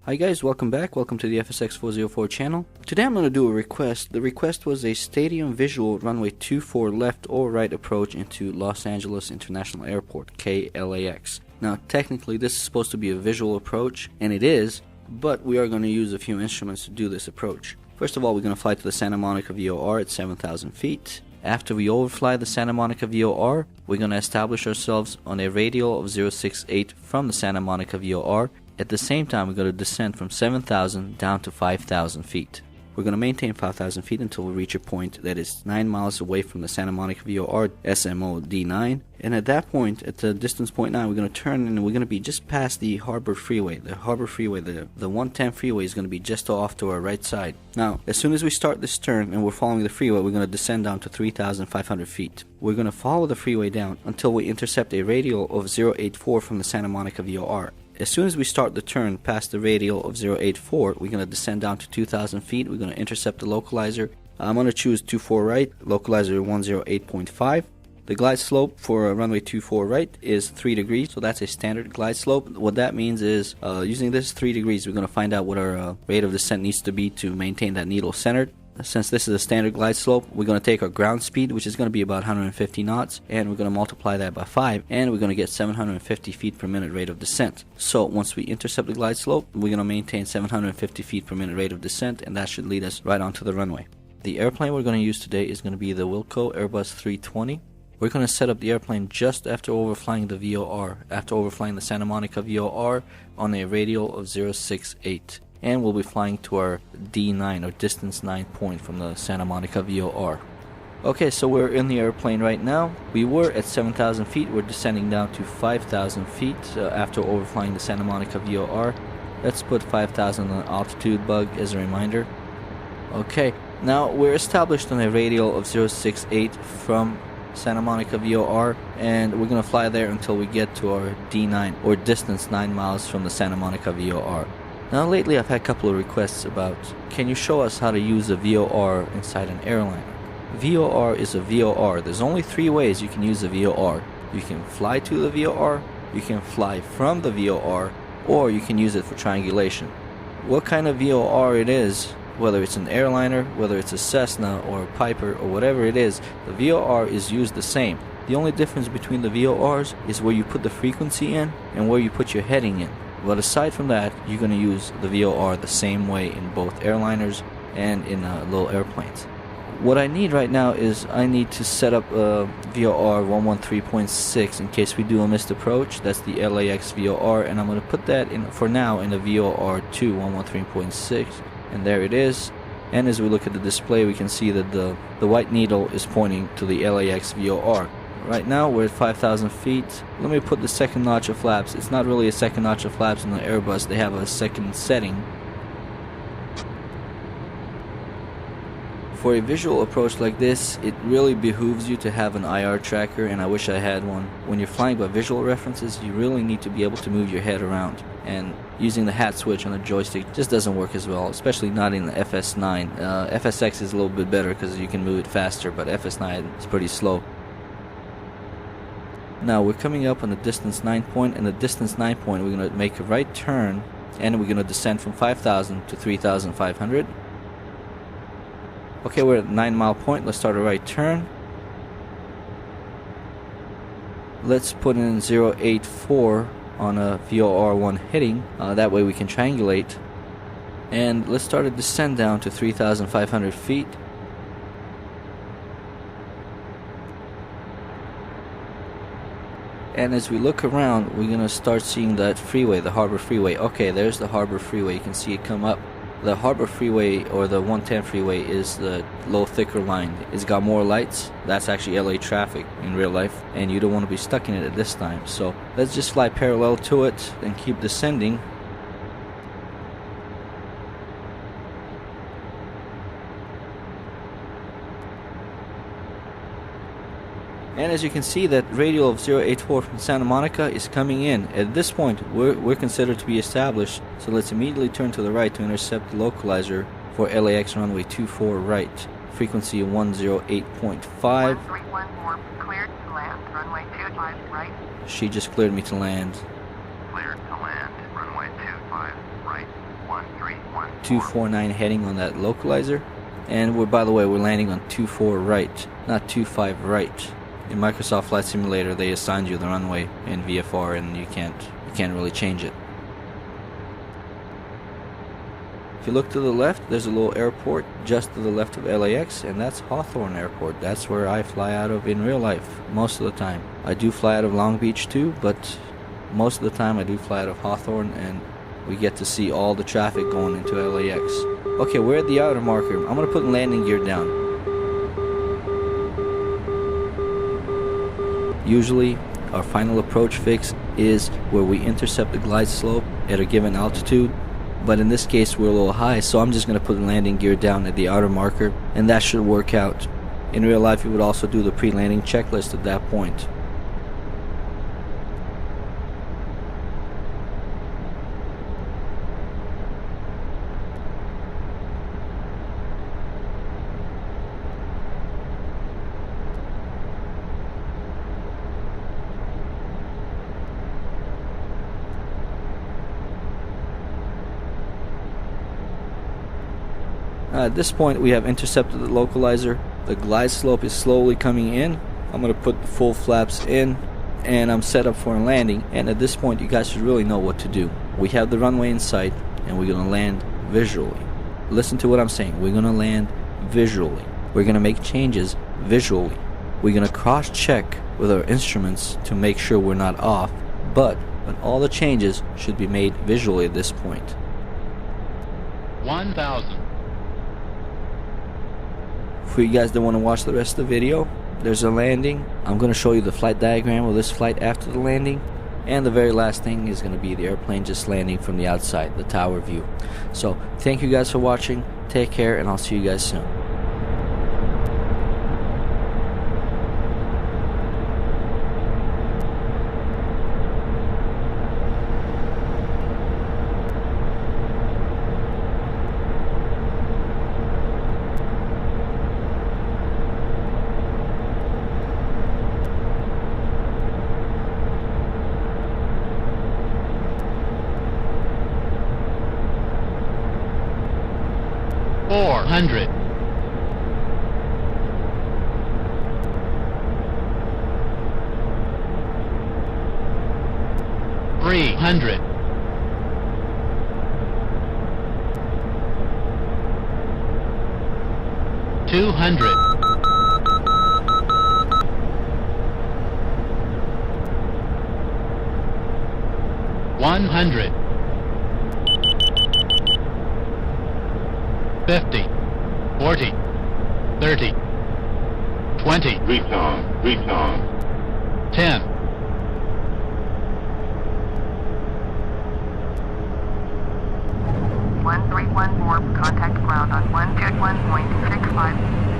Hi guys, welcome back. Welcome to the FSX404 channel. Today I'm going to do a request. The request was a stadium visual runway 24 left or right approach into Los Angeles International Airport, KLAX. Now technically this is supposed to be a visual approach, and it is, but we are going to use a few instruments to do this approach. First of all, we're going to fly to the Santa Monica VOR at 7,000 feet. After we overfly the Santa Monica VOR, we're going to establish ourselves on a radial of 068 from the Santa Monica VOR. At the same time, we're going to descend from 7,000 down to 5,000 feet. We're going to maintain 5,000 feet until we reach a point that is 9 miles away from the Santa Monica VOR, SMO D9. And at that point, at the distance point 9, we're going to turn and we're going to be just past the Harbor Freeway. The Harbor Freeway, the 110 freeway is going to be just off to our right side. Now, as soon as we start this turn and we're following the freeway, we're going to descend down to 3,500 feet. We're going to follow the freeway down until we intercept a radial of 084 from the Santa Monica VOR. As soon as we start the turn past the radial of 084, we're going to descend down to 2,000 feet. We're going to intercept the localizer. I'm going to choose 24 right, localizer 108.5. The glide slope for runway 24 right is 3 degrees, so that's a standard glide slope. What that means is, using this 3 degrees, we're going to find out what our rate of descent needs to be to maintain that needle centered. Since this is a standard glide slope, we're going to take our ground speed, which is going to be about 150 knots, and we're going to multiply that by 5, and we're going to get 750 feet per minute rate of descent. So once we intercept the glide slope, we're going to maintain 750 feet per minute rate of descent, and that should lead us right onto the runway. The airplane we're going to use today is going to be the Wilco Airbus 320. We're going to set up the airplane just after overflying the VOR, after overflying the Santa Monica VOR on a radial of 068. And we'll be flying to our D9 or distance 9 point from the Santa Monica VOR. Okay, so we're in the airplane right now. We were at 7,000 feet. We're descending down to 5,000 feet after overflying the Santa Monica VOR. Let's put 5,000 on altitude bug as a reminder. Okay, now we're established on a radial of 068 from Santa Monica VOR, and we're going to fly there until we get to our D9 or distance 9 miles from the Santa Monica VOR. Now lately I've had a couple of requests about, can you show us how to use a VOR inside an airliner? VOR is a VOR. There's only 3 ways you can use a VOR. You can fly to the VOR, you can fly from the VOR, or you can use it for triangulation. What kind of VOR it is, whether it's an airliner, whether it's a Cessna or a Piper or whatever it is, the VOR is used the same. The only difference between the VORs is where you put the frequency in and where you put your heading in. But aside from that, you're going to use the VOR the same way in both airliners and in little airplanes. What I need right now is I need to set up a VOR 113.6 in case we do a missed approach. That's the LAX VOR, and I'm going to put that in for now in the VOR 2 113.6, and there it is. And as we look at the display, we can see that the white needle is pointing to the LAX VOR. Right now we're at 5,000 feet. Let me put the second notch of flaps. It's not really a second notch of flaps in the Airbus. They have a second setting. For a visual approach like this, it really behooves you to have an IR tracker, and I wish I had one. When you're flying by visual references, you really need to be able to move your head around. And using the hat switch on the joystick just doesn't work as well, especially not in the FS9. FSX is a little bit better because you can move it faster, but FS9 is pretty slow. Now we're coming up on the distance 9 point, and the distance 9 point we're going to make a right turn, and we're going to descend from 5,000 to 3,500. Okay, we're at 9 mile point. Let's start a right turn. Let's put in 084 on a VOR1 heading, that way we can triangulate. And let's start a descend down to 3,500 feet. And as we look around, we're going to start seeing that freeway, the Harbor Freeway. Okay, there's the Harbor Freeway. You can see it come up. The Harbor Freeway, or the 110 freeway, is the low, thicker line. It's got more lights. That's actually LA traffic in real life, and you don't want to be stuck in it at this time. So let's just fly parallel to it and keep descending. And as you can see, that radial of 084 from Santa Monica is coming in. At this point, we're considered to be established, so let's immediately turn to the right to intercept the localizer for LAX runway 24 right, frequency 108.5. Cleared to land, runway 25 right. She just cleared me to land. Cleared to land, runway 25 right. 249 heading on that localizer. And we're, by the way, we're landing on 24 right, not 25 right. In Microsoft Flight Simulator, they assigned you the runway in VFR, and you can't really change it. If you look to the left, there's a little airport just to the left of LAX, and that's Hawthorne Airport. That's where I fly out of in real life most of the time. I do fly out of Long Beach too, but most of the time I do fly out of Hawthorne, and we get to see all the traffic going into LAX. Okay, we're at the outer marker. I'm going to put landing gear down. Usually, our final approach fix is where we intercept the glide slope at a given altitude. But in this case, we're a little high, so I'm just going to put landing gear down at the outer marker, and that should work out. In real life, you would also do the pre-landing checklist at that point. At this point, we have intercepted the localizer. The glide slope is slowly coming in. I'm going to put the full flaps in, and I'm set up for a landing. And at this point, you guys should really know what to do. We have the runway in sight, and we're going to land visually. Listen to what I'm saying. We're going to land visually. We're going to make changes visually. We're going to cross-check with our instruments to make sure we're not off, but all the changes should be made visually at this point. 1,000. For you guys that want to watch the rest of the video, there's a landing. I'm going to show you the flight diagram of this flight after the landing. And the very last thing is going to be the airplane just landing from the outside, the tower view. So, thank you guys for watching. Take care, and I'll see you guys soon. $400. 300. 200. 100. 50, 40, 30, 20, Recon. 10, 1314, contact ground on 121.65.